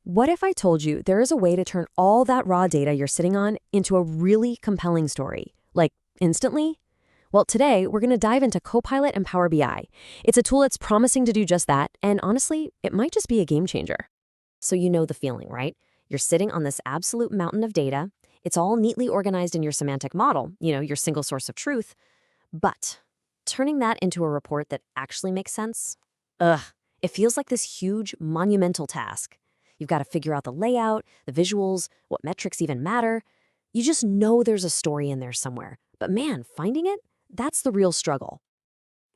What if I told you there is a way to turn all that raw data you're sitting on into a really compelling story? Like, instantly? Well, today we're going to dive into Copilot and Power BI. It's a tool that's promising to do just that, and honestly, it might just be a game changer. So you know the feeling, right? You're sitting on this absolute mountain of data. It's all neatly organized in your semantic model, your single source of truth. But turning that into a report that actually makes sense? Ugh, it feels like this huge, monumental task. You've got to figure out the layout, the visuals, what metrics even matter. You just know there's a story in there somewhere. But man, finding it? That's the real struggle.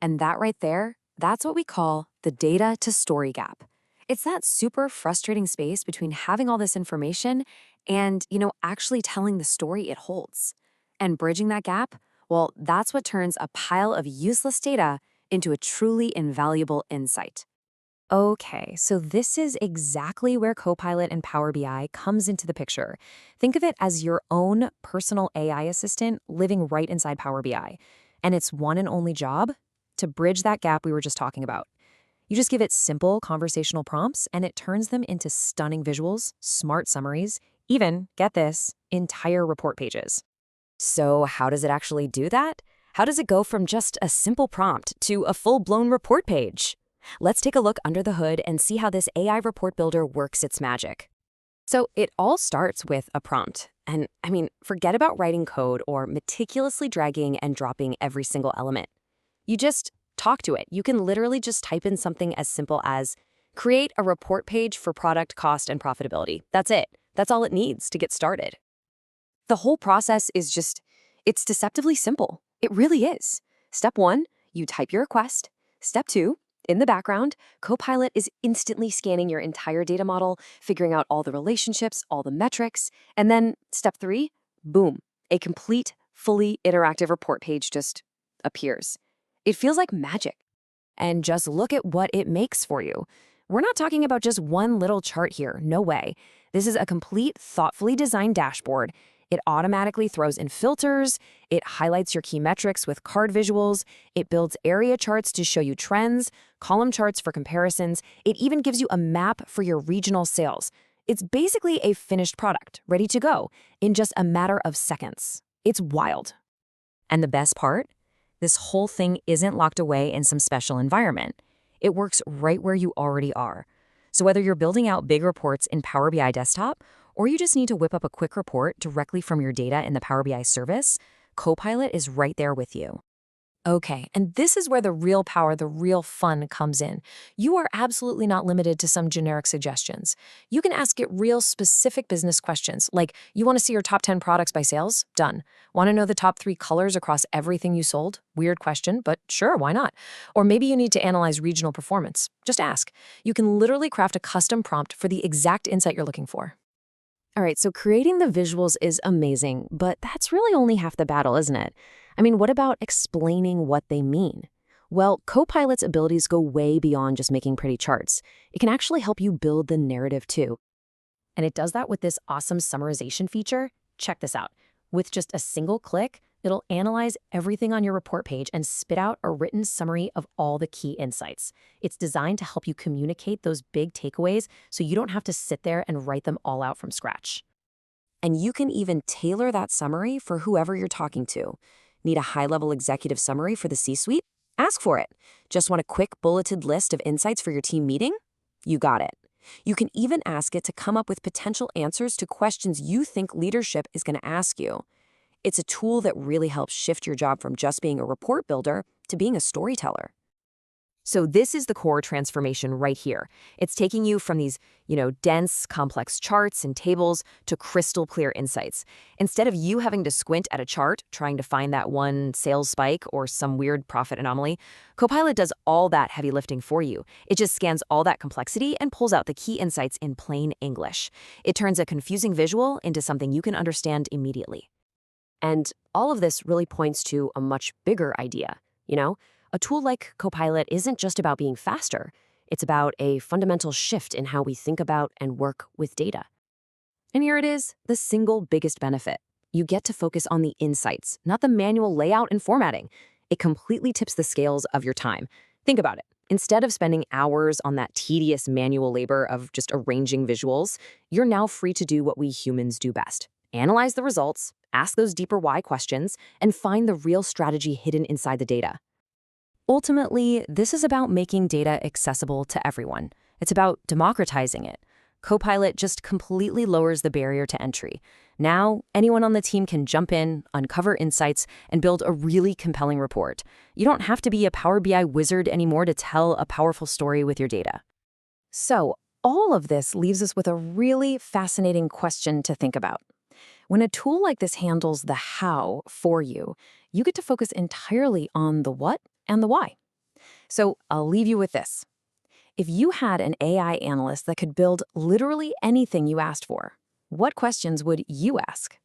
And that right there, that's what we call the data to story gap. It's that super frustrating space between having all this information and, actually telling the story it holds. And bridging that gap, well, that's what turns a pile of useless data into a truly invaluable insight. Okay, so this is exactly where Copilot and Power BI comes into the picture. Think of it as your own personal AI assistant living right inside Power BI. And its one and only job? To bridge that gap we were just talking about. You just give it simple conversational prompts and it turns them into stunning visuals, smart summaries, even, get this, entire report pages. So how does it actually do that? How does it go from just a simple prompt to a full-blown report page? Let's take a look under the hood and see how this AI report builder works its magic. So it all starts with a prompt. And forget about writing code or meticulously dragging and dropping every single element. You just talk to it. You can literally just type in something as simple as create a report page for product cost and profitability. That's it. That's all it needs to get started. The whole process it's deceptively simple. It really is. Step 1, you type your request. Step 2, in the background, Copilot is instantly scanning your entire data model, figuring out all the relationships, all the metrics. And then step 3, boom, a complete, fully interactive report page just appears. It feels like magic. And just look at what it makes for you. We're not talking about just one little chart here, no way. This is a complete, thoughtfully designed dashboard. It automatically throws in filters, it highlights your key metrics with card visuals, it builds area charts to show you trends, column charts for comparisons, it even gives you a map for your regional sales. It's basically a finished product, ready to go, in just a matter of seconds. It's wild. And the best part? This whole thing isn't locked away in some special environment. It works right where you already are. So whether you're building out big reports in Power BI Desktop, or you just need to whip up a quick report directly from your data in the Power BI service, Copilot is right there with you. Okay, and this is where the real power, the real fun comes in. You are absolutely not limited to some generic suggestions. You can ask it real specific business questions, like you want to see your top 10 products by sales? Done. Want to know the top 3 colors across everything you sold? Weird question, but sure, why not? Or maybe you need to analyze regional performance. Just ask. You can literally craft a custom prompt for the exact insight you're looking for. All right, so creating the visuals is amazing, but that's really only half the battle, isn't it? What about explaining what they mean? Well, Copilot's abilities go way beyond just making pretty charts. It can actually help you build the narrative too. And it does that with this awesome summarization feature. Check this out. With just a single click, it'll analyze everything on your report page and spit out a written summary of all the key insights. It's designed to help you communicate those big takeaways so you don't have to sit there and write them all out from scratch. And you can even tailor that summary for whoever you're talking to. Need a high-level executive summary for the C-suite? Ask for it. Just want a quick bulleted list of insights for your team meeting? You got it. You can even ask it to come up with potential answers to questions you think leadership is going to ask you. It's a tool that really helps shift your job from just being a report builder to being a storyteller. So this is the core transformation right here. It's taking you from these, dense, complex charts and tables to crystal clear insights. Instead of you having to squint at a chart, trying to find that one sales spike or some weird profit anomaly, Copilot does all that heavy lifting for you. It just scans all that complexity and pulls out the key insights in plain English. It turns a confusing visual into something you can understand immediately. And all of this really points to a much bigger idea, A tool like Copilot isn't just about being faster. It's about a fundamental shift in how we think about and work with data. And here it is, the single biggest benefit. You get to focus on the insights, not the manual layout and formatting. It completely tips the scales of your time. Think about it. Instead of spending hours on that tedious manual labor of just arranging visuals, you're now free to do what we humans do best. Analyze the results, ask those deeper why questions, and find the real strategy hidden inside the data. Ultimately, this is about making data accessible to everyone. It's about democratizing it. Copilot just completely lowers the barrier to entry. Now, anyone on the team can jump in, uncover insights, and build a really compelling report. You don't have to be a Power BI wizard anymore to tell a powerful story with your data. So, all of this leaves us with a really fascinating question to think about. When a tool like this handles the how for you, you get to focus entirely on the what and the why. So, I'll leave you with this. If you had an AI analyst that could build literally anything you asked for, what questions would you ask?